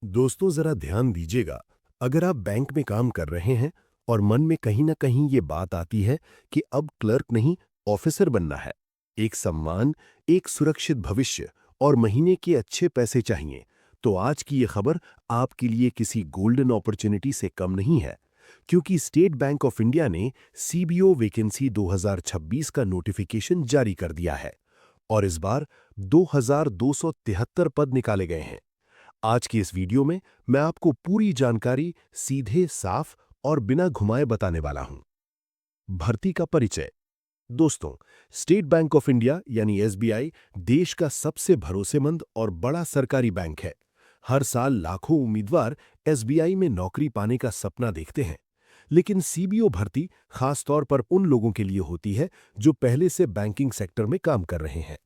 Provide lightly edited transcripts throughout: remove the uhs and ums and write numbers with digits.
दोस्तों जरा ध्यान दीजिएगा। अगर आप बैंक में काम कर रहे हैं और मन में कहीं ना कहीं ये बात आती है कि अब क्लर्क नहीं ऑफिसर बनना है, एक सम्मान, एक सुरक्षित भविष्य और महीने के अच्छे पैसे चाहिए, तो आज की ये खबर आपके लिए किसी गोल्डन अपॉर्चुनिटी से कम नहीं है। क्योंकि स्टेट बैंक ऑफ इंडिया ने सीबीओ वैकेंसी 2026 का नोटिफिकेशन जारी कर दिया है और इस बार 2273 पद निकाले गए हैं। आज की इस वीडियो में मैं आपको पूरी जानकारी सीधे, साफ और बिना घुमाए बताने वाला हूं। भर्ती का परिचय। दोस्तों, स्टेट बैंक ऑफ इंडिया यानी एसबीआई देश का सबसे भरोसेमंद और बड़ा सरकारी बैंक है। हर साल लाखों उम्मीदवार एसबीआई में नौकरी पाने का सपना देखते हैं। लेकिन सीबीओ भर्ती खासतौर पर उन लोगों के लिए होती है जो पहले से बैंकिंग सेक्टर में काम कर रहे हैं।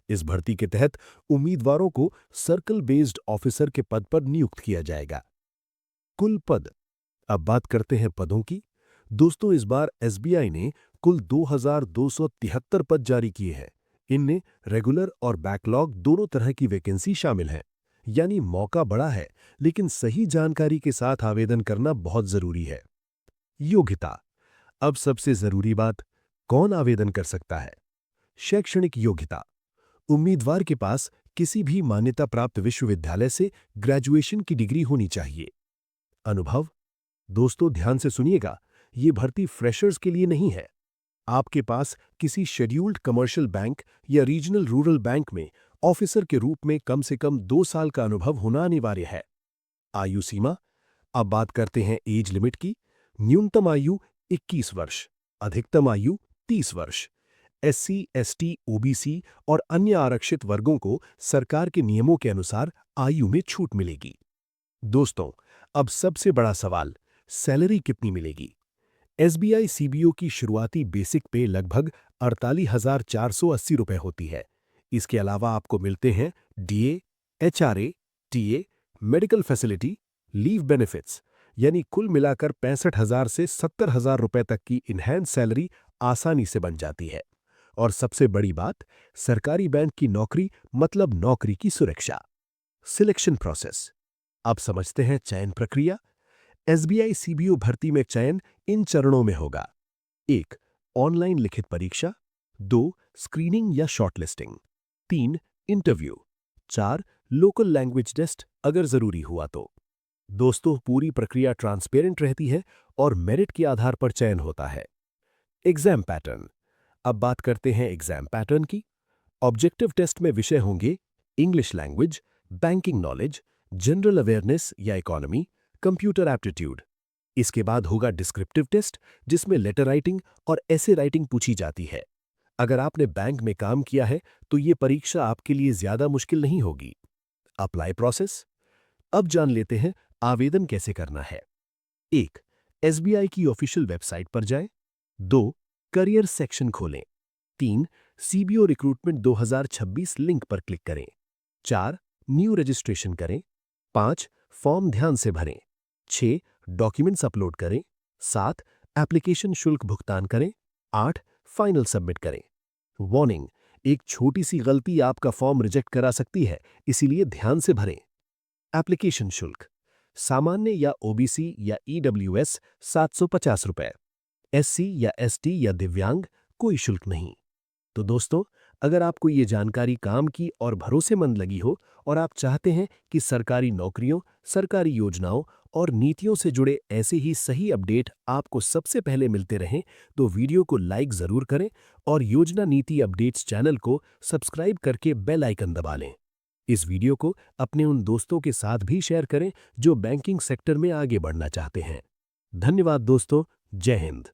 इस भर्ती के तहत उम्मीदवारों को सर्कल बेस्ड ऑफिसर के पद पर नियुक्त किया जाएगा। कुल पद। अब बात करते हैं पदों की। दोस्तों, इस बार एसबीआई ने कुल 2273 पद जारी किए हैं। इनमें रेगुलर और बैकलॉग दोनों तरह की वैकेंसी शामिल हैं। यानी मौका बड़ा है, लेकिन सही जानकारी के साथ आवेदन करना बहुत जरूरी है। योग्यता। अब सबसे जरूरी बात, कौन आवेदन कर सकता है? शैक्षणिक योग्यता। उम्मीदवार के पास किसी भी मान्यता प्राप्त विश्वविद्यालय से ग्रेजुएशन की डिग्री होनी चाहिए। अनुभव। दोस्तों ध्यान से सुनिएगा, ये भर्ती फ्रेशर्स के लिए नहीं है। आपके पास किसी शेड्यूल्ड कमर्शियल बैंक या रीजनल रूरल बैंक में ऑफिसर के रूप में कम से कम 2 साल का अनुभव होना अनिवार्य है। आयु सीमा। अब बात करते हैं एज लिमिट की। न्यूनतम आयु 21 वर्ष, अधिकतम आयु 30 वर्ष। एससी, एसटी, ओबीसी और अन्य आरक्षित वर्गों को सरकार के नियमों के अनुसार आयु में छूट मिलेगी। दोस्तों, अब सबसे बड़ा सवाल, सैलरी कितनी मिलेगी? एसबीआई सीबीओ की शुरुआती बेसिक पे लगभग 48,480 रुपए होती है। इसके अलावा आपको मिलते हैं DA, HRA, TA, medical facility, leave benefits, यानी कुल मिलाकर 65,000 से 70,000 रुपए तक की इनहैंस सैलरी आसानी से बन जाती है। और सबसे बड़ी बात, सरकारी बैंक की नौकरी मतलब नौकरी की सुरक्षा। Selection process. अब समझते हैं चयन प्रक्रिया। एसबीआई सीबीओ भर्ती में चयन इन चरणों में होगा। 1. ऑनलाइन लिखित परीक्षा। 2. स्क्रीनिंग या shortlisting. 3. Interview. 4. Local language test अगर जरूरी हुआ तो। दोस्तों, पूरी प्रक्रिया ट्रांसपेरेंट रहती है और मेरिट के आधार पर चयन होता है। Exam pattern. अब बात करते हैं एग्जाम पैटर्न की। ऑब्जेक्टिव टेस्ट में विषय होंगे English language, banking knowledge, general awareness या इकोनॉमी, कंप्यूटर एप्टीट्यूड। इसके बाद होगा डिस्क्रिप्टिव टेस्ट, जिसमें लेटर राइटिंग और ऐसे राइटिंग पूछी जाती है। अगर आपने बैंक में काम किया है तो ये परीक्षा आपके लिए ज्यादा मुश्किल नहीं होगी। Apply process. अब जान लेते हैं आवेदन कैसे करना है। 1. एसबीआई की ऑफिशियल वेबसाइट पर जाएं। 2. करियर सेक्शन खोलें। 3. सीबीओ रिक्रूटमेंट 2026 लिंक पर क्लिक करें। 4. न्यू रजिस्ट्रेशन करें। 5. फॉर्म ध्यान से भरें। 6. डॉक्यूमेंट्स अपलोड करें। 7. एप्लीकेशन शुल्क भुगतान करें। 8. फाइनल सबमिट करें। वार्निंग, एक छोटी सी गलती आपका फॉर्म रिजेक्ट करा सकती है, इसीलिए ध्यान से भरें। एप्लीकेशन शुल्क। सामान्य या ओबीसी या ईडब्ल्यूएस 750 रुपए। एससी या एसटी या दिव्यांग कोई शुल्क नहीं। तो दोस्तों, अगर आपको ये जानकारी काम की और भरोसेमंद लगी हो और आप चाहते हैं कि सरकारी नौकरियों, सरकारी योजनाओं और नीतियों से जुड़े ऐसे ही सही अपडेट आपको सबसे पहले मिलते रहें, तो वीडियो को लाइक जरूर करें और योजना नीति अपडेट्स चैनल को सब्सक्राइब करके बेल आइकन दबा लें। इस वीडियो को अपने उन दोस्तों के साथ भी शेयर करें जो बैंकिंग सेक्टर में आगे बढ़ना चाहते हैं। धन्यवाद दोस्तों। जय हिंद।